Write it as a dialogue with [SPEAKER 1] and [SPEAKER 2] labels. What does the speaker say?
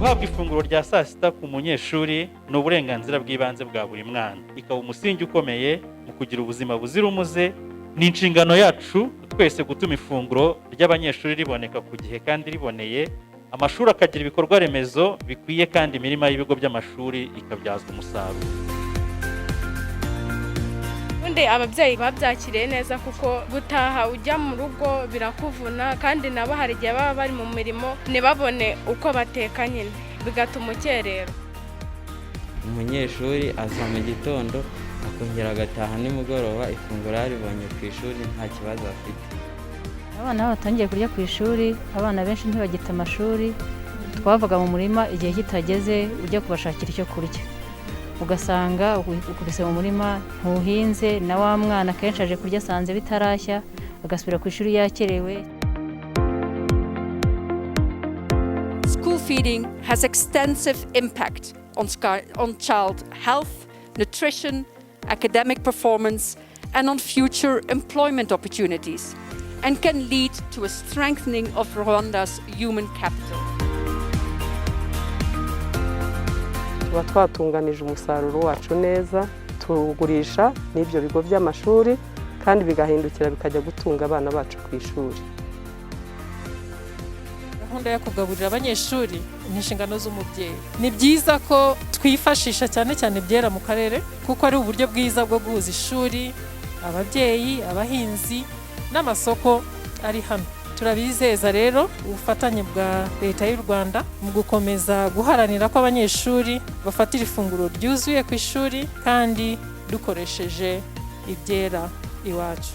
[SPEAKER 1] Guhabwa ifunguro rya saa sita ku munyeshuri ni uburenganzira bw'ibanze bwa buri mwana, ikaba umusingi ukomeye mu kugira ubuzima buzira umuze. Ni inshingano yacu twese gutuma ifunguro ry'abanyeshuri riboneka ku gihe kandi riboneye, amashuri akagira ibikorwa remezo bikwiye kandi imirima y'ibigo by'amashuri ikabyazwa umusaruro.
[SPEAKER 2] Ubundi ababyeyi babyakiriye neza kuko gutaha ujya mu rugo birakuvuna, kandi nabo hari igihe baba bari mu mirimo ntibabone uko bateka nyine bigatuma ukerera.
[SPEAKER 3] Umunyeshuri aza mu gitondo akongera agataha nimugoroba, ifunguro yaribonye ku ishuri nta kibazo afite.
[SPEAKER 4] Abana batangiye kurya ku ishuri, abana benshi ntibagita amashuri, twavaga mu murima igihe kitageze ujya kubashakira icyo kurya, ugasanga ukubise mu murima ntuhinze, na wa mwana kenshi aje kurya asanze bitarashya agasubira ku ishuri yakerewe.
[SPEAKER 5] School feeding has extensive impact on child health, nutrition, academic performance, and on future employment opportunities, and can lead to a strengthening of Rwanda's human capital.
[SPEAKER 6] Tuba twatunganije umusaruro wacu neza, tugurisha n'ibyo bigo by'amashuri kandi bigahindukira bikajya gutunga abana bacu ku ishuri.
[SPEAKER 7] Gahunda yo kugaburira abanyeshuri ni inshingano z'umubyeyi. Ni byiza ko twifashisha cyane cyane byera mu karere kuko ari uburyo bwiza bwo guhuza ishuri, ababyeyi, abahinzi n'amasoko ari hano. Turabizeza rero ubufatanye bwa Leta y'u Rwanda mu gukomeza guharanira ko abanyeshuri bafatira ifunguro ryuzuye ku ishuri kandi dukoresheje ibyera iwacu.